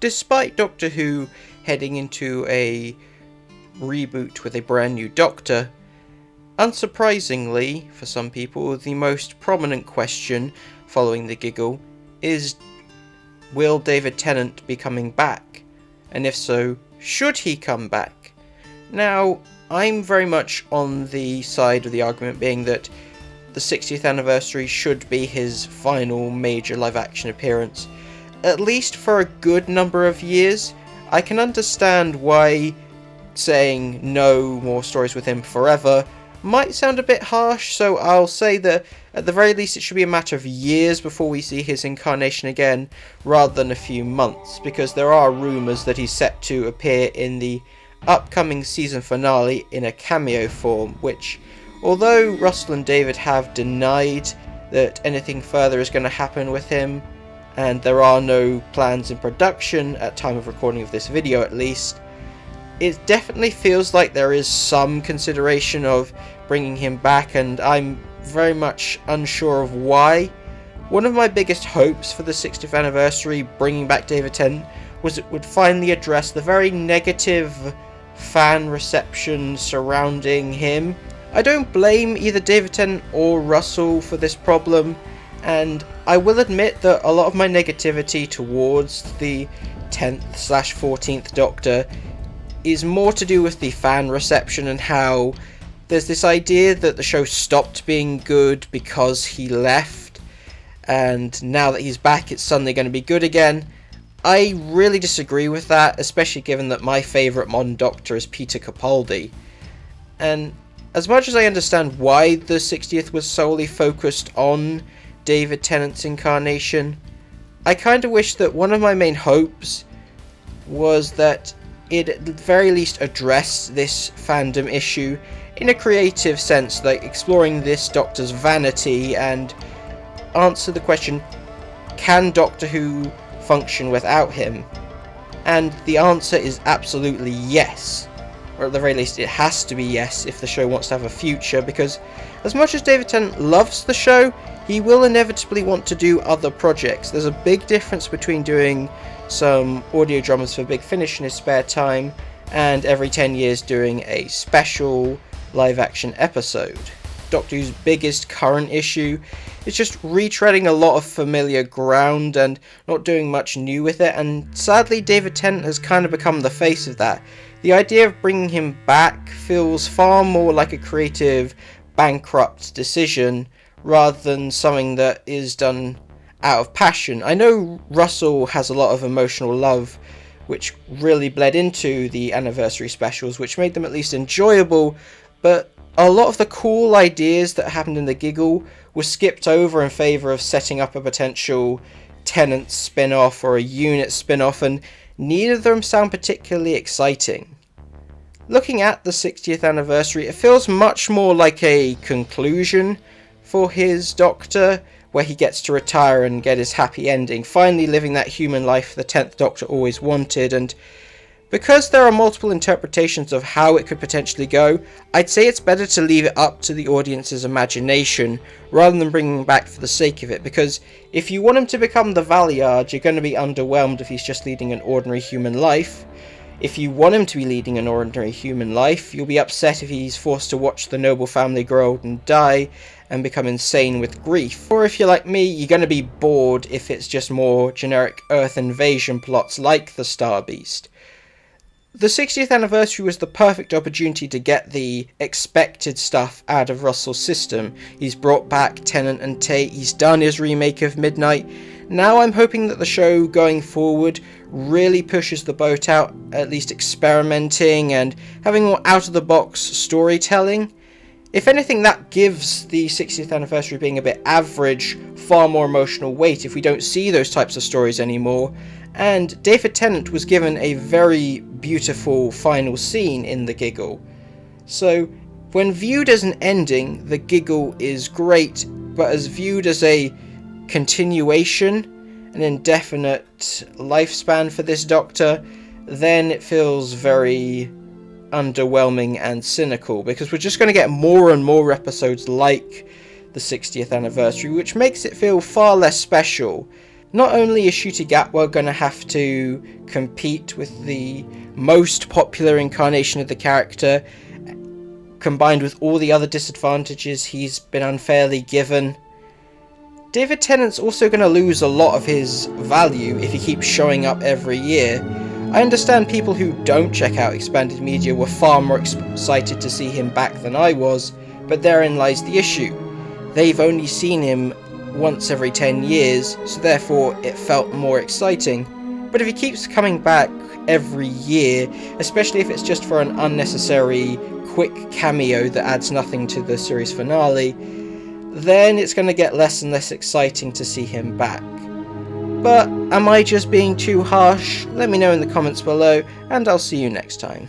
despite Doctor Who heading into a reboot with a brand new Doctor, unsurprisingly for some people, the most prominent question following the giggle is, will David Tennant be coming back? And if so, should he come back? Now, I'm very much on the side of the argument being that the 60th anniversary should be his final major live-action appearance, at least for a good number of years. I can understand why saying no more stories with him forever might sound a bit harsh, so I'll say that at the very least it should be a matter of years before we see his incarnation again, rather than a few months, because there are rumours that he's set to appear in the upcoming season finale in a cameo form, which, although Russell and David have denied that anything further is going to happen with him, and there are no plans in production at time of recording of this video at least, it definitely feels like there is some consideration of bringing him back, and I'm very much unsure of why. One of my biggest hopes for the 60th anniversary bringing back David Tennant was it would finally address the very negative fan reception surrounding him. I don't blame either David Tennant or Russell for this problem, and I will admit that a lot of my negativity towards the 10th/14th Doctor is more to do with the fan reception and how there's this idea that the show stopped being good because he left, and now that he's back it's suddenly going to be good again. I really disagree with that, especially given that my favourite modern Doctor is Peter Capaldi. And as much as I understand why the 60th was solely focused on David Tennant's incarnation, I kind of wish that one of my main hopes was that it at the very least addressed this fandom issue in a creative sense, like exploring this Doctor's vanity and answer the question, can Doctor Who function without him? And the answer is absolutely yes. Or at the very least it has to be yes if the show wants to have a future, because as much as David Tennant loves the show, he will inevitably want to do other projects. There's a big difference between doing some audio dramas for Big Finish in his spare time and every 10 years doing a special live action episode. Doctor Who's biggest current issue is just retreading a lot of familiar ground and not doing much new with it, and sadly David Tennant has kind of become the face of that. The idea of bringing him back feels far more like a creative bankrupt decision rather than something that is done out of passion. I know Russell has a lot of emotional love which really bled into the anniversary specials, which made them at least enjoyable, but a lot of the cool ideas that happened in the giggle were skipped over in favour of setting up a potential Tennant spin-off or a unit spin-off, and neither of them sound particularly exciting. Looking at the 60th anniversary, it feels much more like a conclusion for his Doctor, where he gets to retire and get his happy ending, finally living that human life the 10th Doctor always wanted. And because there are multiple interpretations of how it could potentially go, I'd say it's better to leave it up to the audience's imagination rather than bringing him back for the sake of it, because if you want him to become the Valeyard, you're going to be underwhelmed if he's just leading an ordinary human life. If you want him to be leading an ordinary human life, you'll be upset if he's forced to watch the noble family grow old and die and become insane with grief. Or if you're like me, you're going to be bored if it's just more generic Earth invasion plots like the Star Beast. The 60th anniversary was the perfect opportunity to get the expected stuff out of Russell's system. He's brought back Tennant and Tate, he's done his remake of Midnight. Now I'm hoping that the show going forward really pushes the boat out, at least experimenting and having more out-of-the-box storytelling. If anything, that gives the 60th anniversary being a bit average far more emotional weight if we don't see those types of stories anymore. And David Tennant was given a very beautiful final scene in the giggle. So when viewed as an ending, the giggle is great, but as viewed as a continuation, an indefinite lifespan for this Doctor, then it feels very underwhelming and cynical, because we're just going to get more and more episodes like the 60th anniversary, which makes it feel far less special. Not only is Ncuti Gatwa going to have to compete with the most popular incarnation of the character, combined with all the other disadvantages he's been unfairly given, David Tennant's also going to lose a lot of his value if he keeps showing up every year. I understand people who don't check out expanded media were far more excited to see him back than I was, but therein lies the issue. They've only seen him once every 10 years, so therefore it felt more exciting. But if he keeps coming back every year, especially if it's just for an unnecessary quick cameo that adds nothing to the series finale, then it's going to get less and less exciting to see him back. But am I just being too harsh? Let me know in the comments below, and I'll see you next time.